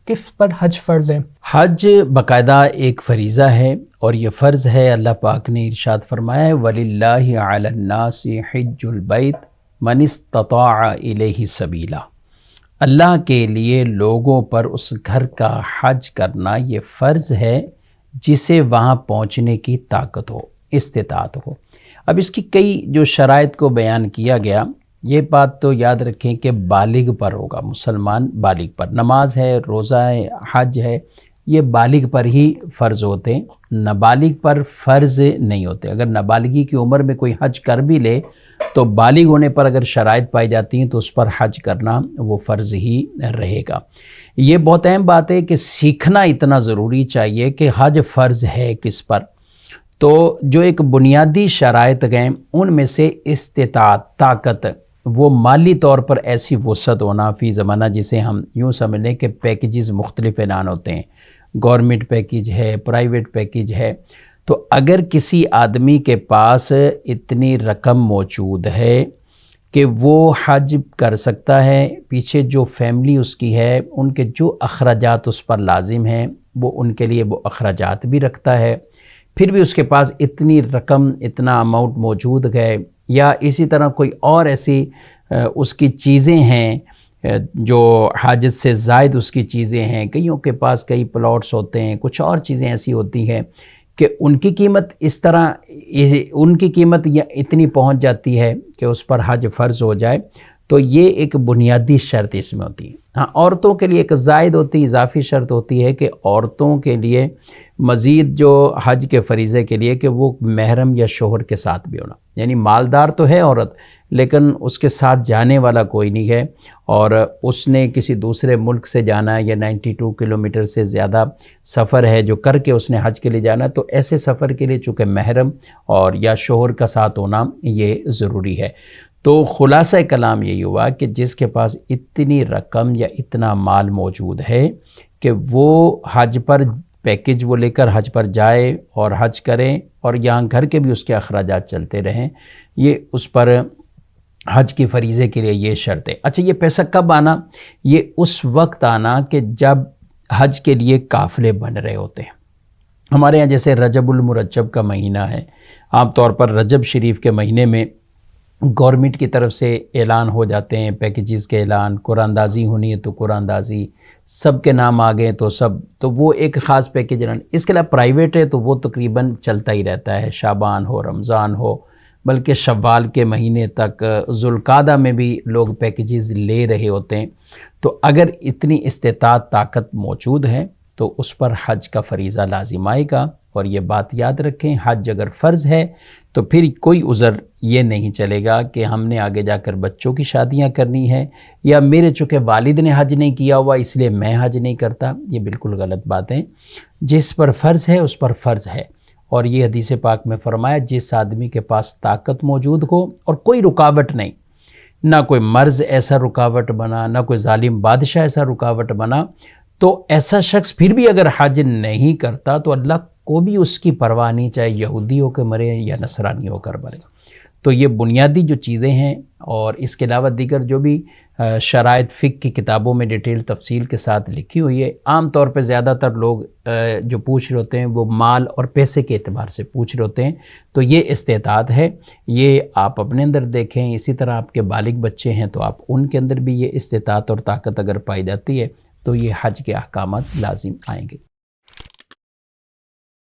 کس پر حج فرض ہے؟ حج باقاعدہ ایک فریضہ ہے اور یہ فرض ہے۔ اللہ پاک نے ارشاد فرمایا ہے وَلِلَّهِ عَلَى النَّاسِ حِجُّ الْبَيْتِ مَنِ اسْتَطَاعَ إِلَيْهِ سَبِيلًا۔ اللہ کے لیے لوگوں پر اس گھر کا حج کرنا یہ فرض ہے جسے وہاں پہنچنے کی طاقت ہو، استطاعت ہو۔ اب اس کی کئی جو شرائط کو بیان کیا گیا، یہ بات تو یاد رکھیں کہ بالغ پر ہوگا، مسلمان بالغ پر۔ نماز ہے، روزہ ہے، حج ہے، یہ بالغ پر ہی فرض ہوتے ہیں، نابالغ پر فرض نہیں ہوتے۔ اگر نابالغی کی عمر میں کوئی حج کر بھی لے تو بالغ ہونے پر اگر شرائط پائی جاتی ہیں تو اس پر حج کرنا وہ فرض ہی رہے گا۔ یہ بہت اہم بات ہے کہ سیکھنا اتنا ضروری چاہیے کہ حج فرض ہے کس پر۔ تو جو ایک بنیادی شرائط گئے ان میں سے استطاعت، طاقت، وہ مالی طور پر ایسی وسعت ہونا فی زمانہ، جسے ہم یوں سمجھ لیں کہ پیکیجز مختلف اعلان ہوتے ہیں، گورنمنٹ پیکیج ہے، پرائیویٹ پیکیج ہے۔ تو اگر کسی آدمی کے پاس اتنی رقم موجود ہے کہ وہ حج کر سکتا ہے، پیچھے جو فیملی اس کی ہے ان کے جو اخراجات اس پر لازم ہیں وہ ان کے لیے وہ اخراجات بھی رکھتا ہے، پھر بھی اس کے پاس اتنی رقم، اتنا اماؤنٹ موجود ہے، یا اسی طرح کوئی اور ایسی اس کی چیزیں ہیں جو حاجت سے زائد اس کی چیزیں ہیں، کئیوں کے پاس کئی پلاٹس ہوتے ہیں، کچھ اور چیزیں ایسی ہوتی ہیں کہ ان کی قیمت اس طرح، ان کی قیمت اتنی پہنچ جاتی ہے کہ اس پر حج فرض ہو جائے، تو یہ ایک بنیادی شرط اس میں ہوتی ہے۔ ہاں، عورتوں کے لیے ایک زائد ہوتی، اضافی شرط ہوتی ہے کہ عورتوں کے لیے مزید جو حج کے فریضے کے لیے کہ وہ محرم یا شوہر کے ساتھ بھی ہونا، یعنی مالدار تو ہے عورت لیکن اس کے ساتھ جانے والا کوئی نہیں ہے، اور اس نے کسی دوسرے ملک سے جانا ہے یا 92 کلومیٹر سے زیادہ سفر ہے جو کر کے اس نے حج کے لیے جانا ہے، تو ایسے سفر کے لیے چونکہ محرم اور یا شوہر کا ساتھ ہونا یہ ضروری ہے۔ تو خلاصہ کلام یہی ہوا کہ جس کے پاس اتنی رقم یا اتنا مال موجود ہے کہ وہ حج پر پیکج وہ لے کر حج پر جائے اور حج کریں، اور یہاں گھر کے بھی اس کے اخراجات چلتے رہیں، یہ اس پر حج کی فریضے کے لیے یہ شرط ہے۔ اچھا، یہ پیسہ کب آنا؟ یہ اس وقت آنا کہ جب حج کے لیے قافلے بن رہے ہوتے ہیں۔ ہمارے ہاں جیسے رجب المرجب کا مہینہ ہے، عام طور پر رجب شریف کے مہینے میں گورنمنٹ کی طرف سے اعلان ہو جاتے ہیں، پیکیجز کے اعلان، قرآن اندازی ہونی ہے تو قرآن اندازی، سب کے نام آ گئے تو سب، تو وہ ایک خاص پیکیج اعلان۔ اس کے علاوہ پرائیویٹ ہے تو وہ تقریباً چلتا ہی رہتا ہے، شعبان ہو، رمضان ہو، بلکہ شوال کے مہینے تک، ذوالقعدہ میں بھی لوگ پیکیجز لے رہے ہوتے ہیں۔ تو اگر اتنی استطاعت، طاقت موجود ہے تو اس پر حج کا فریضہ لازم آئے گا۔ اور یہ بات یاد رکھیں، حج اگر فرض ہے تو پھر کوئی عذر یہ نہیں چلے گا کہ ہم نے آگے جا کر بچوں کی شادیاں کرنی ہے، یا میرے چونکہ والد نے حج نہیں کیا ہوا اس لیے میں حج نہیں کرتا۔ یہ بالکل غلط بات ہے۔ جس پر فرض ہے اس پر فرض ہے، اور یہ حدیث پاک میں فرمایا جس آدمی کے پاس طاقت موجود ہو اور کوئی رکاوٹ نہیں، نہ کوئی مرض ایسا رکاوٹ بنا، نہ کوئی ظالم بادشاہ ایسا رکاوٹ بنا، تو ایسا شخص پھر بھی اگر حج نہیں کرتا تو اللہ کو بھی اس کی پرواہ نہیں، چاہے یہودی ہو کے مرے یا نصرانی ہو کر مرے۔ تو یہ بنیادی جو چیزیں ہیں، اور اس کے علاوہ دیگر جو بھی شرائط فقہ کی کتابوں میں ڈیٹیل تفصیل کے ساتھ لکھی ہوئی ہے، عام طور پہ زیادہ تر لوگ جو پوچھ رہے ہوتے ہیں وہ مال اور پیسے کے اعتبار سے پوچھ رہے ہوتے ہیں۔ تو یہ استطاعت ہے، یہ آپ اپنے اندر دیکھیں، اسی طرح آپ کے بالغ بچے ہیں تو آپ ان کے اندر بھی یہ استطاعت اور طاقت اگر پائی جاتی ہے تو یہ حج کے احکامات لازم آئیں گے۔